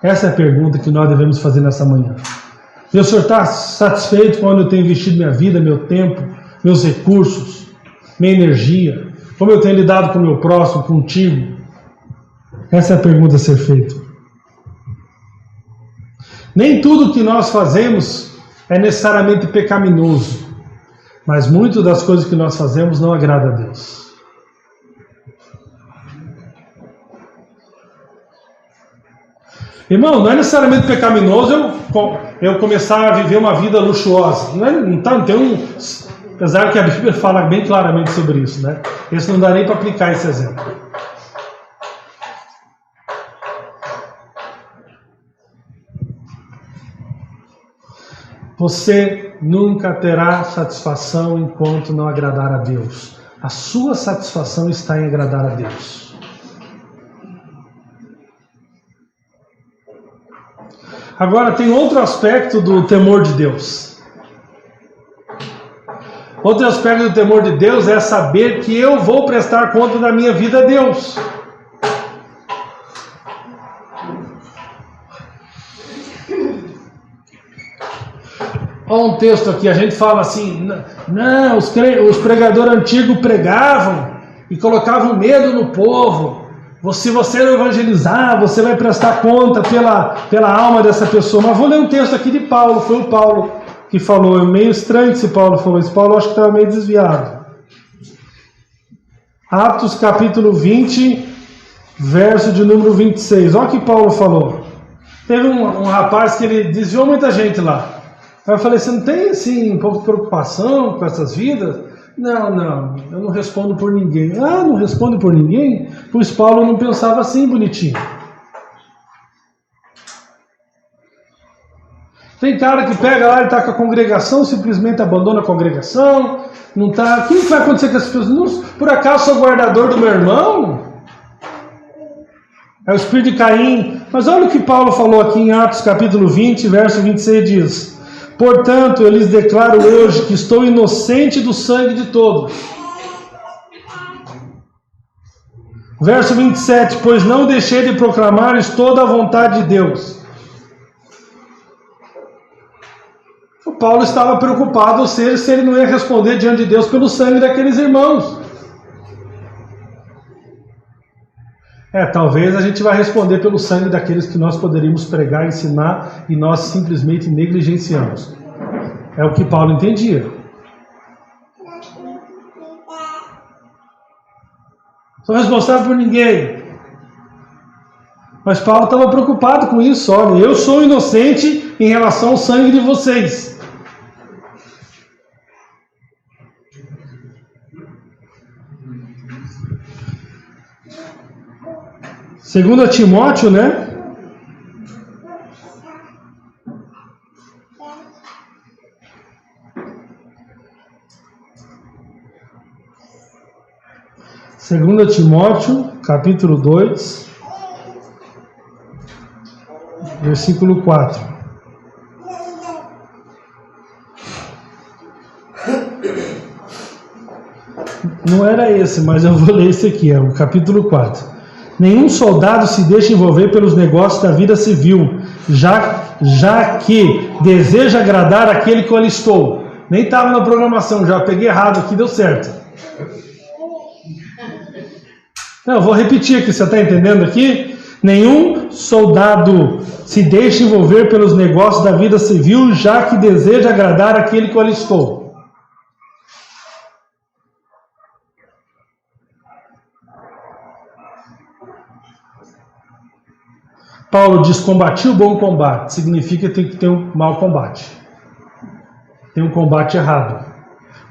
Essa é a pergunta que nós devemos fazer nessa manhã. O Senhor está satisfeito com onde eu tenho investido minha vida, meu tempo, meus recursos, minha energia? Como eu tenho lidado com o meu próximo, contigo? Essa é a pergunta a ser feita. Nem tudo que nós fazemos é necessariamente pecaminoso, mas muitas das coisas que nós fazemos não agrada a Deus. Irmão, não é necessariamente pecaminoso eu começar a viver uma vida luxuosa. Não tem um... Apesar que a Bíblia fala bem claramente sobre isso, né? Esse não dá nem para aplicar esse exemplo. Você nunca terá satisfação enquanto não agradar a Deus. A sua satisfação está em agradar a Deus. Agora tem outro aspecto do temor de Deus. Outro aspecto do temor de Deus é saber que eu vou prestar conta da minha vida a Deus. Olha um texto aqui, a gente fala assim, não, os pregadores antigos pregavam e colocavam medo no povo. Se você não evangelizar, você vai prestar conta pela alma dessa pessoa. Mas vou ler um texto aqui de Paulo, foi o Paulo que falou. É meio estranho que esse Paulo falou. Esse Paulo acho que estava meio desviado. Atos capítulo 20, verso de número 26. Olha o que Paulo falou. Teve um rapaz que ele desviou muita gente lá. Aí eu falei, você não tem assim um pouco de preocupação com essas vidas? Não, eu não respondo por ninguém. Ah, não responde por ninguém? Pois Paulo não pensava assim, bonitinho. Tem cara que pega lá e está com a congregação, simplesmente abandona a congregação, não está. O que vai acontecer com essas pessoas? Não, por acaso sou guardador do meu irmão? É o espírito de Caim. Mas olha o que Paulo falou aqui em Atos capítulo 20, verso 26 diz: portanto, eu lhes declaro hoje que estou inocente do sangue de todos. Verso 27, pois não deixei de proclamar-lhes toda a vontade de Deus. O Paulo estava preocupado, ou seja, se ele não ia responder diante de Deus pelo sangue daqueles irmãos. Talvez a gente vai responder pelo sangue daqueles que nós poderíamos pregar, ensinar e nós simplesmente negligenciamos. É o que Paulo entendia. Sou responsável por ninguém. Mas Paulo estava preocupado com isso. Olha, eu sou inocente em relação ao sangue de vocês. Segundo Timóteo, né? Segundo Timóteo, capítulo 2, versículo 4. Não era esse, mas eu vou ler esse aqui, é o capítulo 4. Nenhum soldado se deixa envolver pelos negócios da vida civil, já que deseja agradar aquele que o alistou. Nem estava na programação, já peguei errado aqui, deu certo. Não, eu vou repetir aqui, você está entendendo aqui? Nenhum soldado se deixa envolver pelos negócios da vida civil, já que deseja agradar aquele que o alistou. Paulo diz, combati o bom combate, significa que tem que ter um mau combate. Tem um combate errado.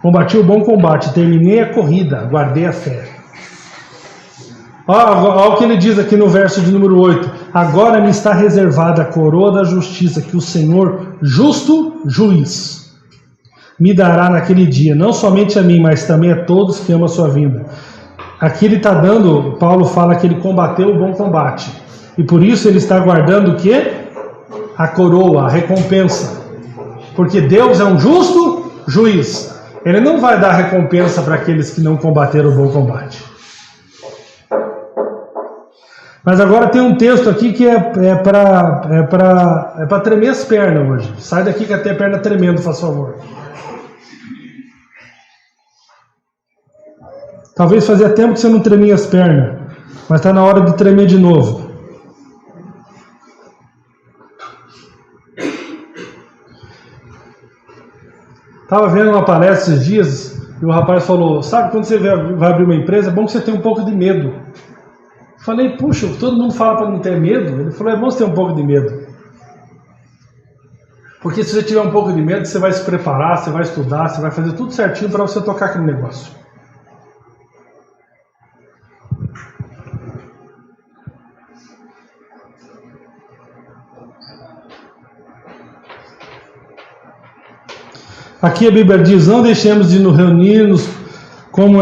Combati o bom combate, terminei a corrida, guardei a fé. Olha o que ele diz aqui no verso de número 8. Agora me está reservada a coroa da justiça, que o Senhor, justo juiz, me dará naquele dia, não somente a mim, mas também a todos que amam a sua vinda. Aqui ele está dando, Paulo fala que ele combateu o bom combate. E por isso ele está guardando o quê? A coroa, a recompensa. Porque Deus é um justo juiz. Ele não vai dar recompensa para aqueles que não combateram o bom combate. Mas agora tem um texto aqui que é para tremer as pernas hoje. Sai daqui que até a perna tremendo, faz favor. Talvez fazia tempo que você não tremia as pernas, mas está na hora de tremer de novo. Estava vendo uma palestra esses dias e o rapaz falou, sabe quando você vai abrir uma empresa, é bom que você tenha um pouco de medo. Falei, puxa, todo mundo fala para não ter medo. Ele falou, é bom você ter um pouco de medo. Porque se você tiver um pouco de medo, você vai se preparar, você vai estudar, você vai fazer tudo certinho para você tocar aquele negócio. Aqui a Bíblia diz, não deixemos de nos reunir-nos como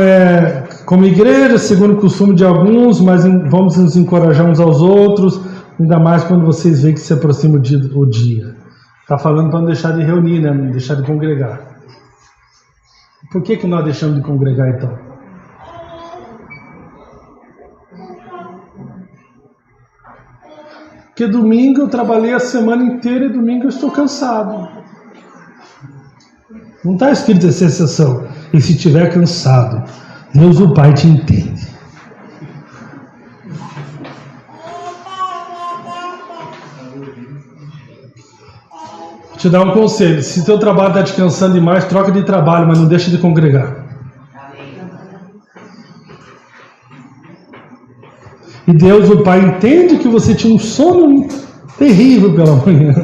igreja, segundo o costume de alguns, mas vamos nos encorajar uns aos outros, ainda mais quando vocês veem que se aproxima o dia. Está falando para não deixar de reunir, né? Não deixar de congregar. Por que nós deixamos de congregar então? Porque domingo eu trabalhei a semana inteira e domingo eu estou cansado. Não está escrito essa exceção. E se estiver cansado, Deus o Pai te entende. Vou te dar um conselho. Se teu trabalho está te cansando demais, troca de trabalho, mas não deixa de congregar. E Deus o Pai entende que você tinha um sono terrível pela manhã.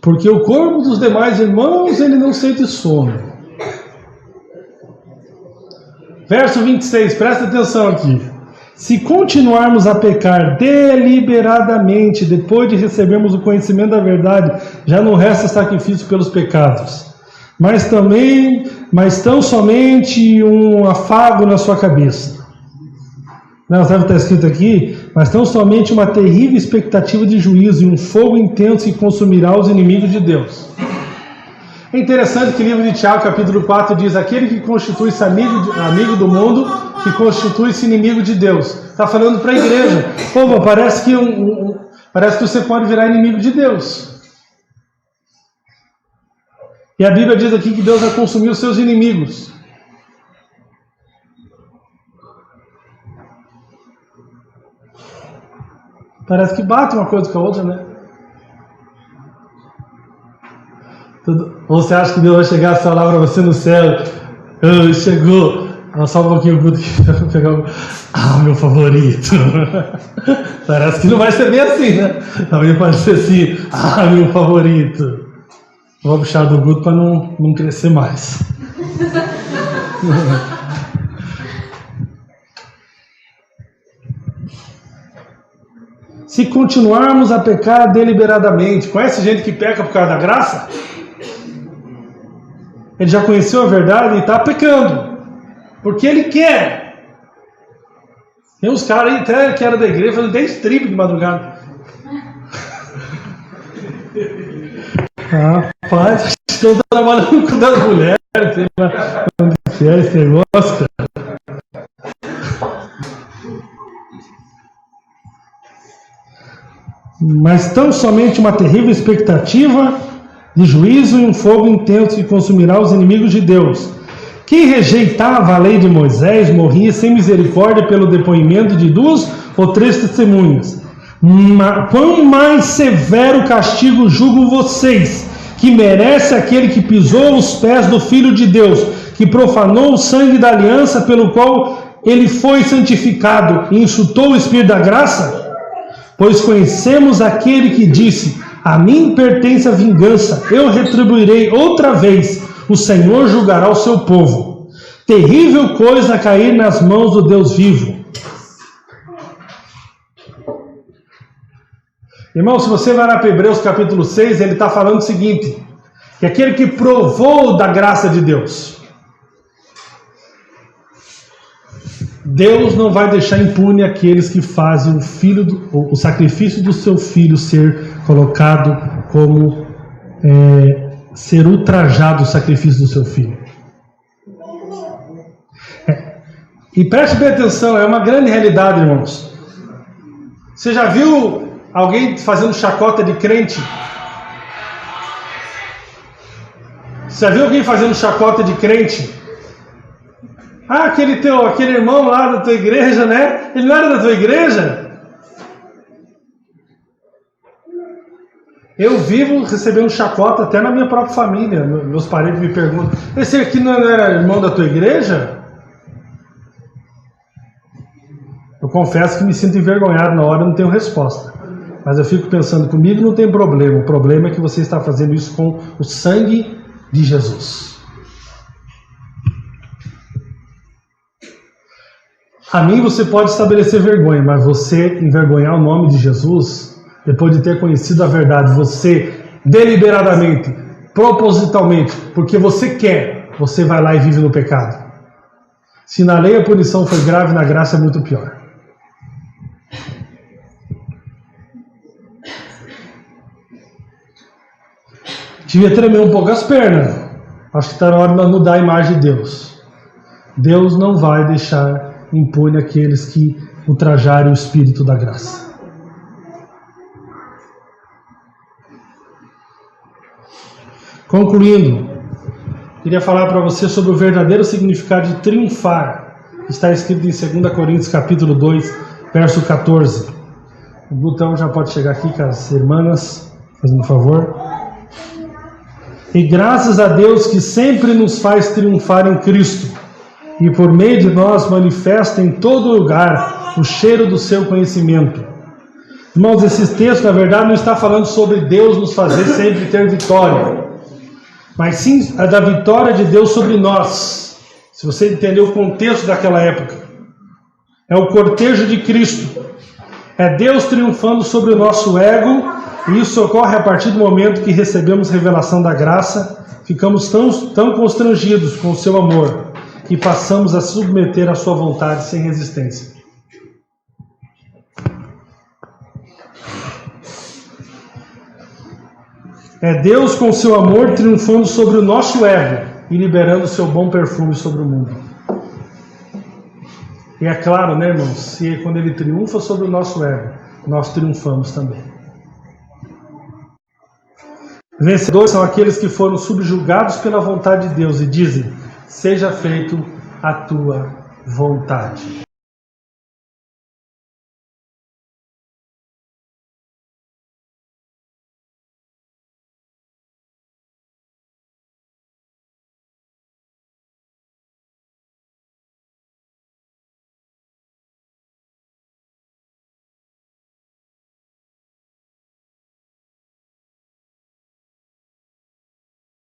Porque o corpo dos demais irmãos, ele não sente sono. Verso 26, presta atenção aqui. Se continuarmos a pecar deliberadamente, depois de recebermos o conhecimento da verdade, já não resta sacrifício pelos pecados. Mas tão somente um afago na sua cabeça. Não, sabe o que está escrito aqui? Mas tão somente uma terrível expectativa de juízo e um fogo intenso que consumirá os inimigos de Deus. É interessante que o livro de Tiago, capítulo 4, diz: aquele que constitui-se amigo do mundo, que constitui-se inimigo de Deus. Está falando para a igreja. Pô, parece que você pode virar inimigo de Deus. E a Bíblia diz aqui que Deus vai consumir os seus inimigos. Parece que bate uma coisa com a outra, né? Ou você acha que Deus vai chegar a falar para você no céu? Chegou. Só um pouquinho, vou pegar o meu favorito. Parece que não vai ser bem assim, né? Também pode ser assim, meu favorito. Vou puxar do Guto para não crescer mais. Se continuarmos a pecar deliberadamente, conhece gente que peca por causa da graça? Ele já conheceu a verdade e está pecando, porque ele quer. Tem uns caras aí até que eram da igreja fazendo 10 triplos de madrugada. Rapaz, estão trabalhando com das mulheres, sei lá, onde é esse negócio, cara. Mas tão somente uma terrível expectativa de juízo e um fogo intenso que consumirá os inimigos de Deus. Quem rejeitava a lei de Moisés morria sem misericórdia pelo depoimento de 2 ou 3 testemunhas. Quão mais severo castigo julgam vocês, que merece aquele que pisou os pés do Filho de Deus, que profanou o sangue da aliança pelo qual ele foi santificado e insultou o Espírito da graça? Pois conhecemos aquele que disse: a mim pertence a vingança, eu retribuirei outra vez, o Senhor julgará o seu povo. Terrível coisa cair nas mãos do Deus vivo. Irmão, se você vai lá para Hebreus capítulo 6, ele está falando o seguinte: que aquele que provou da graça de Deus, Deus não vai deixar impune aqueles que fazem o sacrifício do seu filho ser colocado como ser ultrajado o sacrifício do seu filho. E preste bem atenção, é uma grande realidade, irmãos. Você já viu alguém fazendo chacota de crente? Você já viu alguém fazendo chacota de crente? Aquele irmão lá da tua igreja, né? Ele não era da tua igreja? Eu vivo recebendo chacota até na minha própria família. Meus parentes me perguntam: esse aqui não era irmão da tua igreja? confesso que me sinto envergonhado na hora e não tenho resposta. Mas eu fico pensando, comigo não tem problema. O problema é que você está fazendo isso com o sangue de Jesus. A mim você pode estabelecer vergonha, mas você envergonhar o nome de Jesus, depois de ter conhecido a verdade, você deliberadamente, propositalmente, porque você quer, você vai lá e vive no pecado. Se na lei a punição foi grave, na graça é muito pior. Devia tremer um pouco as pernas. Acho que está na hora de nós mudar a imagem de Deus. Deus não vai deixar impune aqueles que ultrajarem o Espírito da graça. Concluindo, queria falar para você sobre o verdadeiro significado de triunfar, que está escrito em 2 Coríntios capítulo 2, verso 14. O botão já pode chegar aqui, caras irmãs, fazendo um favor. E graças a Deus que sempre nos faz triunfar em Cristo, e por meio de nós manifesta em todo lugar o cheiro do seu conhecimento. Irmãos, esse texto, na verdade, não está falando sobre Deus nos fazer sempre ter vitória, mas sim a da vitória de Deus sobre nós. Se você entender o contexto daquela época, é o cortejo de Cristo, é Deus triunfando sobre o nosso ego, e isso ocorre a partir do momento que recebemos revelação da graça, ficamos tão constrangidos com o seu amor, e passamos a submeter a sua vontade sem resistência. É Deus com seu amor triunfando sobre o nosso ego e liberando o seu bom perfume sobre o mundo. E é claro, né, irmãos, se quando Ele triunfa sobre o nosso ego, nós triunfamos também. Vencedores são aqueles que foram subjugados pela vontade de Deus e dizem: seja feito a tua vontade.